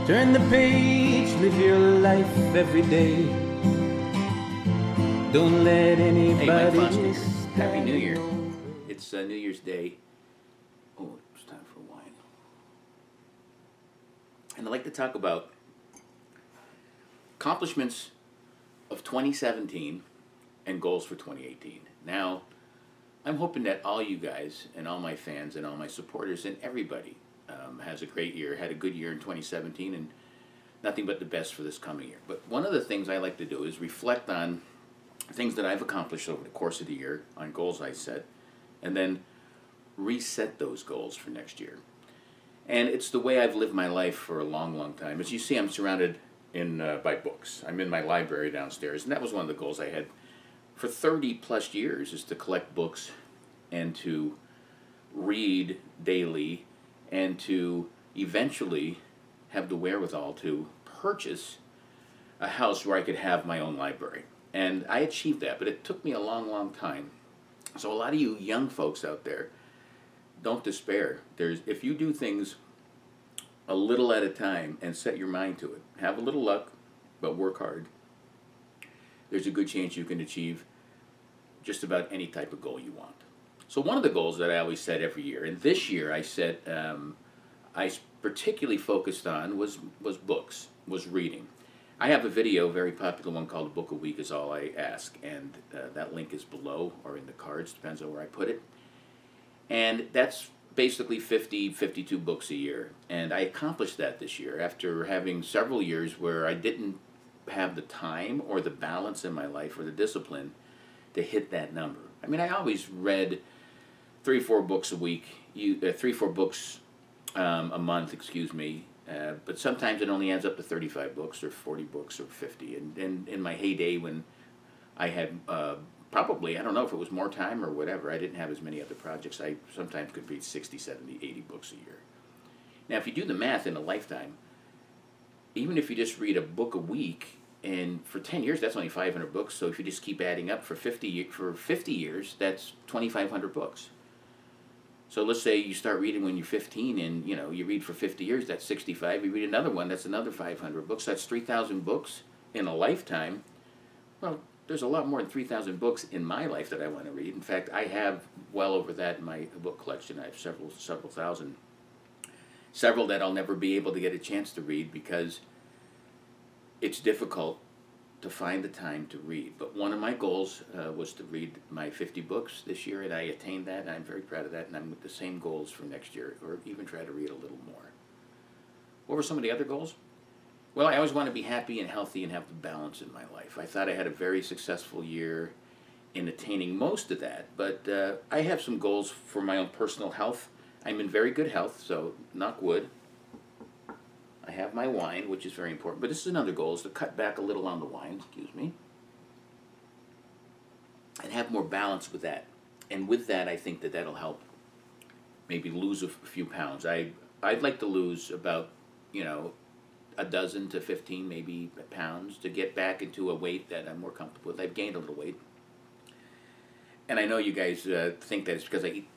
Turn the page, live your life every day. Don't let anybody. Hey, Mike Foster here. Happy New Year. It's New Year's Day. Oh, it's time for wine. And I'd like to talk about accomplishments of 2017 and goals for 2018. Now, I'm hoping that all you guys and all my fans and all my supporters and everybody has a great year, had a good year in 2017, and nothing but the best for this coming year. But one of the things I like to do is reflect on things that I've accomplished over the course of the year, on goals I set, and then reset those goals for next year. And it's the way I've lived my life for a long, long time. As you see, I'm surrounded by books. I'm in my library downstairs, and that was one of the goals I had for 30 plus years, is to collect books and to read daily and to eventually have the wherewithal to purchase a house where I could have my own library. And I achieved that, but it took me a long, long time. So a lot of you young folks out there, don't despair. If you do things a little at a time and set your mind to it, have a little luck, but work hard, there's a good chance you can achieve just about any type of goal you want. So one of the goals that I always set every year, and this year I set, I particularly focused on was books, was reading. I have a video, a very popular one called A Book a Week Is All I Ask, and that link is below or in the cards, depends on where I put it. And that's basically 52 books a year. And I accomplished that this year after having several years where I didn't have the time or the balance in my life or the discipline to hit that number. I mean, I always read 3 or 4 books a week, 3 or 4 books a month, excuse me, but sometimes it only adds up to 35 books or 40 books or 50. And in my heyday when I had probably, I don't know if it was more time or whatever, I didn't have as many other projects, I sometimes could read 60, 70, 80 books a year. Now if you do the math in a lifetime, even if you just read a book a week, and for 10 years that's only 500 books, so if you just keep adding up for 50 years, that's 2,500 books. So let's say you start reading when you're 15 and you read for 50 years, that's 65. You read another one, that's another 500 books. That's 3,000 books in a lifetime. Well, there's a lot more than 3,000 books in my life that I want to read. In fact, I have well over that in my book collection. I have several thousand. Several that I'll never be able to get a chance to read because it's difficult to find the time to read. But one of my goals was to read my 50 books this year, and I attained that, and I'm very proud of that, and I'm with the same goals for next year, or even try to read a little more. What were some of the other goals? Well, I always want to be happy and healthy and have the balance in my life. I thought I had a very successful year in attaining most of that, but I have some goals for my own personal health. I'm in very good health, so knock wood. I have my wine, which is very important. But this is another goal, is to cut back a little on the wine, excuse me, and have more balance with that. And with that, I think that that'll help maybe lose a few pounds. I'd like to lose about, a dozen to 15 maybe pounds to get back into a weight that I'm more comfortable with. I've gained a little weight. And I know you guys think that it's because I eat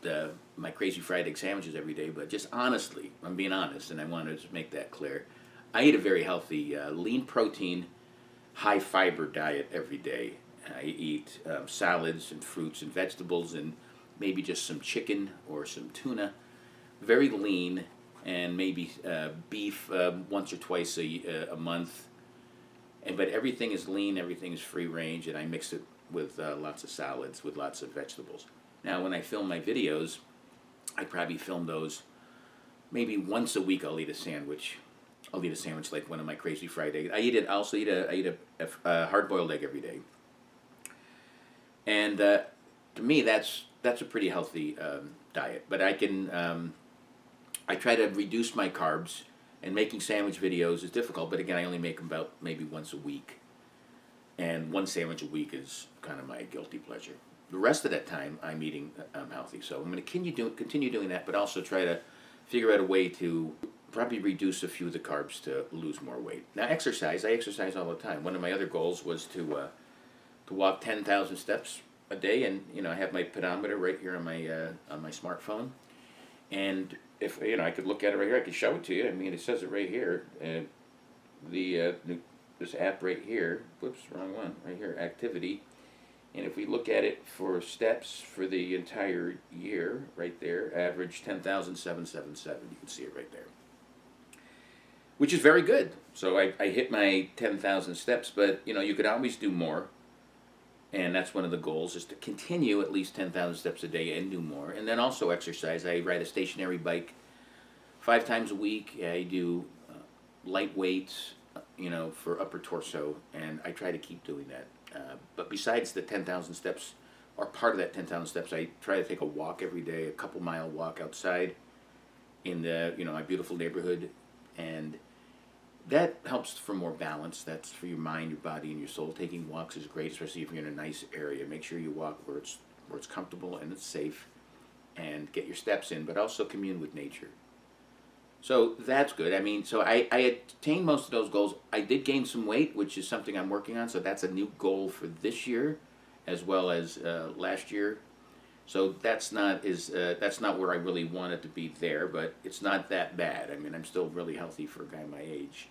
my crazy fried egg sandwiches every day, but just honestly, I'm being honest, and I want to just make that clear. I eat a very healthy, lean protein, high fiber diet every day. I eat salads and fruits and vegetables and maybe just some chicken or some tuna. Very lean, and maybe beef once or twice a month. But everything is lean, everything is free range, and I mix it with lots of salads, with lots of vegetables. Now, when I film my videos, I probably film those maybe once a week. I'll eat a sandwich. I'll eat a sandwich like one of my crazy fried eggs. I eat a hard-boiled egg every day. And to me, that's a pretty healthy diet. But I try to reduce my carbs, and making sandwich videos is difficult. But again, I only make them about maybe once a week. And one sandwich a week is kind of my guilty pleasure. The rest of that time, I'm eating healthy. So I'm going to continue doing that, but also try to figure out a way to probably reduce a few of the carbs to lose more weight. Now, exercise. I exercise all the time. One of my other goals was to walk 10,000 steps a day, and I have my pedometer right here on my smartphone. And if I could look at it right here, I could show it to you. I mean, it says it right here. this app right here. Whoops, wrong one. Right here, activity. And if we look at it for steps for the entire year, right there, average 10,777. You can see it right there, which is very good. So I hit my 10,000 steps, but you know, you could always do more. And that's one of the goals, is to continue at least 10,000 steps a day and do more. And then also exercise. I ride a stationary bike 5 times a week. I do light weights, you know, for upper torso, and I try to keep doing that. But besides the 10,000 steps, or part of that 10,000 steps, I try to take a walk every day, a couple-mile walk outside in the, you know, my beautiful neighborhood, and that helps for more balance. That's for your mind, your body, and your soul. Taking walks is great, especially if you're in a nice area. Make sure you walk where it's comfortable and it's safe, and get your steps in, but also commune with nature. So that's good. I mean, so I attained most of those goals. I did gain some weight, which is something I'm working on. So that's a new goal for this year, as well as last year. So that's not where I really wanted to be there, but it's not that bad. I mean, I'm still really healthy for a guy my age.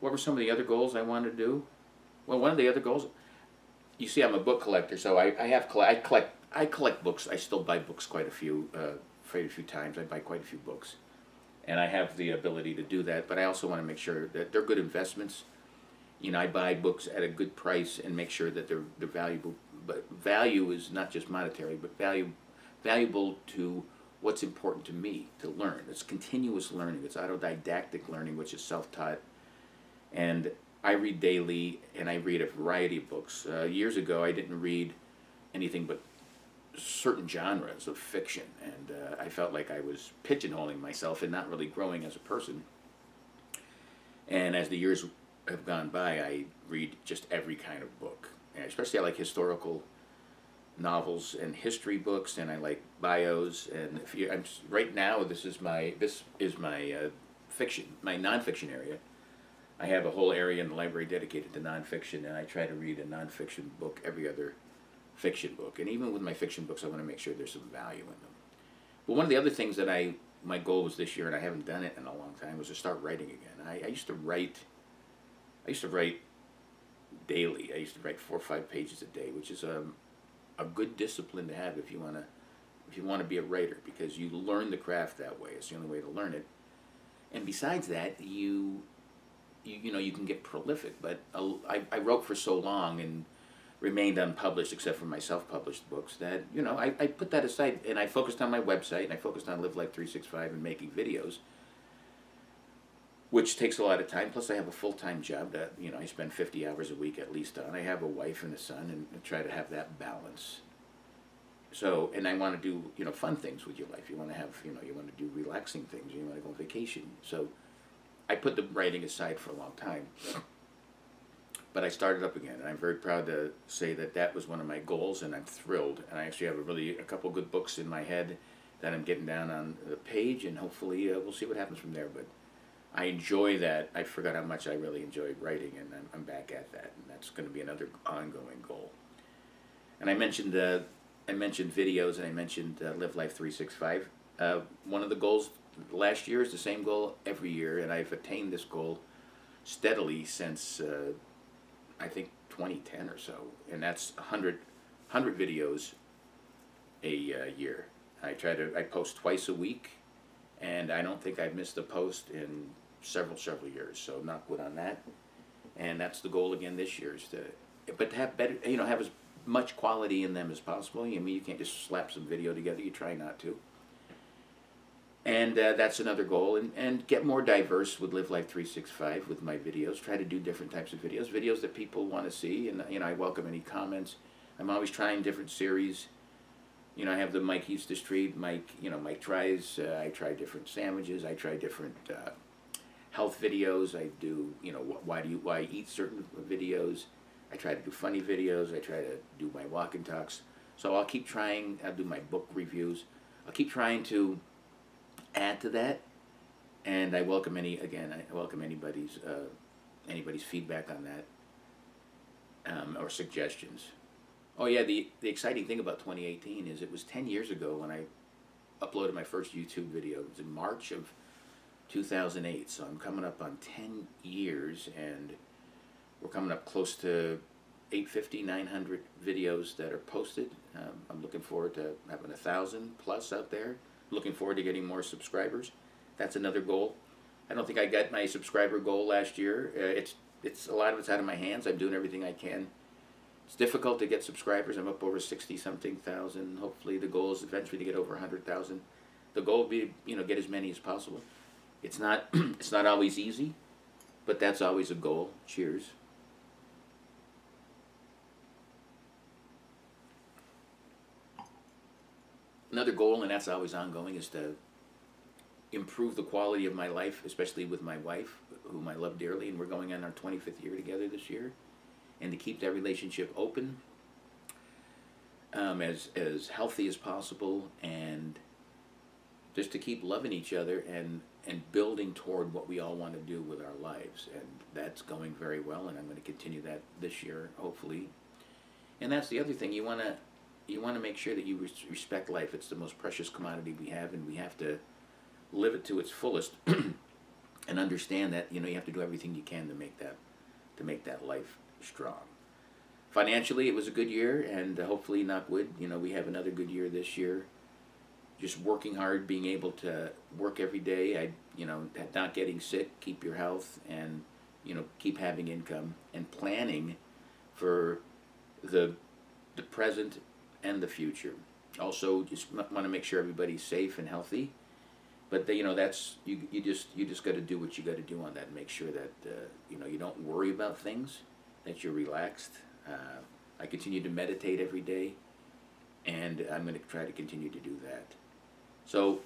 What were some of the other goals I wanted to do? Well, one of the other goals, you see, I'm a book collector, so I collect books. I still buy books quite a few times. I buy quite a few books. And I have the ability to do that, but I also want to make sure that they're good investments. You know, I buy books at a good price and make sure that they're valuable. But value is not just monetary, but valuable to what's important to me to learn. It's continuous learning. It's autodidactic learning, which is self-taught. And I read daily, and I read a variety of books. Years ago, I didn't read anything but certain genres of fiction, and I felt like I was pigeonholing myself and not really growing as a person. And as the years have gone by, I read just every kind of book, and especially I like historical novels and history books, and I like bios. And right now, this is my fiction, my nonfiction area. I have a whole area in the library dedicated to nonfiction, and I try to read a nonfiction book every other fiction book. And even with my fiction books, I want to make sure there's some value in them. But one of the other things that my goal was this year, and I haven't done it in a long time, was to start writing again. I used to write daily. I used to write 4 or 5 pages a day, which is a good discipline to have if you want to be a writer, because you learn the craft that way. It's the only way to learn it. And besides that, you know, you can get prolific. But I wrote for so long and remained unpublished, except for my self-published books, that, you know, I put that aside, and I focused on my website, and I focused on Live Life 365 and making videos, which takes a lot of time. Plus I have a full-time job that, you know, I spend 50 hours a week at least on. I have a wife and a son, and try to have that balance. So, and I want to do, you know, fun things with your life. You want to have, you know, you want to do relaxing things. You want to go on vacation. So I put the writing aside for a long time. But I started up again, and I'm very proud to say that that was one of my goals, and I'm thrilled. And I actually have a couple good books in my head that I'm getting down on the page, and hopefully we'll see what happens from there. But I enjoy that. I forgot how much I really enjoy writing, and I'm back at that, and that's going to be another ongoing goal. And I mentioned videos, and I mentioned Live Life 365. One of the goals last year is the same goal every year, and I've attained this goal steadily since I think 2010 or so, and that's 100 videos a year. I post twice a week, and I don't think I've missed a post in several years. So knock wood on that. And that's the goal again this year, is to have better, you know, have as much quality in them as possible. I mean, you can't just slap some video together. You try not to. And that's another goal, and get more diverse with Live Life 365 with my videos. Try to do different types of videos that people want to see, and you know, I welcome any comments. I'm always trying different series. You know, I have the Mike Eustace Street, Mike tries. I try different sandwiches. I try different health videos. I do, you know, why I eat certain videos. I try to do funny videos. I try to do my walk and talks. So I'll keep trying. I'll do my book reviews. I'll keep trying to add to that, and I welcome anybody's feedback on that, or suggestions. Oh yeah, the exciting thing about 2018 is it was 10 years ago when I uploaded my first YouTube video. It was in March of 2008. So I'm coming up on 10 years, and we're coming up close to 850, 900 videos that are posted. I'm looking forward to having 1,000 plus out there. Looking forward to getting more subscribers. That's another goal. I don't think I got my subscriber goal last year. It's a lot of it's out of my hands. I'm doing everything I can. It's difficult to get subscribers. I'm up over 60-something thousand. Hopefully the goal is eventually to get over 100,000. The goal would be, get as many as possible. It's not it's not always easy, but that's always a goal. Cheers. Another goal, and that's always ongoing, is to improve the quality of my life, especially with my wife, whom I love dearly, and we're going on our 25th year together this year, and to keep that relationship open, as healthy as possible, and just to keep loving each other and building toward what we all want to do with our lives. And that's going very well, and I'm going to continue that this year, hopefully. And that's the other thing. You want to make sure that you respect life. It's the most precious commodity we have, and we have to live it to its fullest and understand that you have to do everything you can to make that life strong. Financially, it was a good year, and hopefully, knock wood, we have another good year this year. Just working hard, being able to work every day, not getting sick, keep your health, and keep having income, and planning for the present and the future. Also, just want to make sure everybody's safe and healthy. But that's you just got to do what you got to do on that, and make sure that you don't worry about things, that you're relaxed. I continue to meditate every day, and I'm going to try to continue to do that. So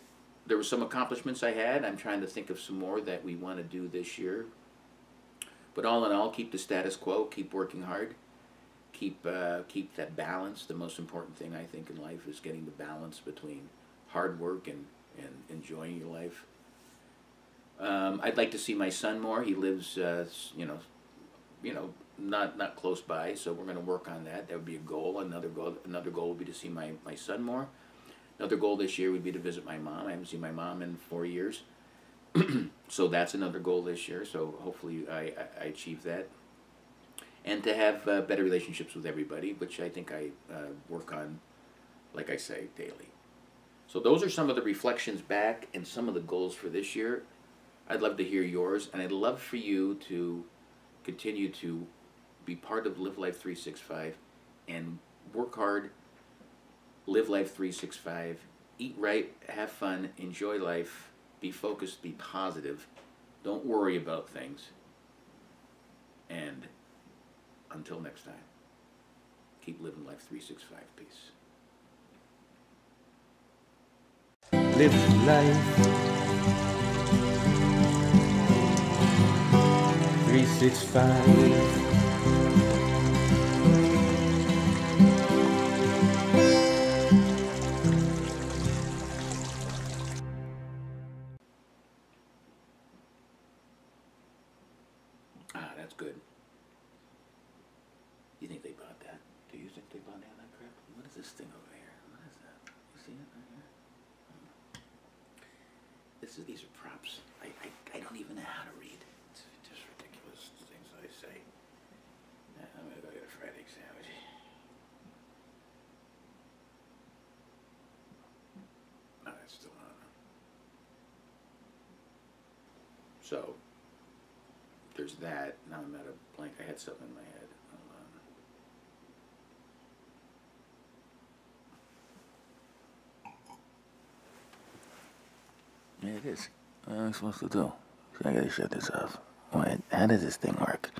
there were some accomplishments I had. I'm trying to think of some more that we want to do this year. But all in all, keep the status quo, keep working hard, keep that balance. The most important thing I think in life is getting the balance between hard work and enjoying your life. I'd like to see my son more. He lives, not close by, so we're going to work on that. That would be a goal. Another goal would be to see my son more. Another goal this year would be to visit my mom. I haven't seen my mom in 4 years. So that's another goal this year. So hopefully I achieve that. And to have better relationships with everybody, which I think I work on, like I say, daily. So those are some of the reflections back and some of the goals for this year. I'd love to hear yours, and I'd love for you to continue to be part of Live Life 365 and work hard. Live Life 365, eat right, have fun, enjoy life, be focused, be positive, don't worry about things, and until next time, keep living life 365. Peace. Live life 365. That's good. You think they bought that? Do you think they bought any of that crap? What is this thing over here? What is that? You see it right here? These are props. I don't even know how to read. It's just ridiculous things I say. I'm gonna go get a fried egg sandwich. No, that's still on. So there's that. Now I'm at a blank. I had something in my head. Yeah, it is. What am I supposed to do? I gotta shut this off. Wait, how does this thing work?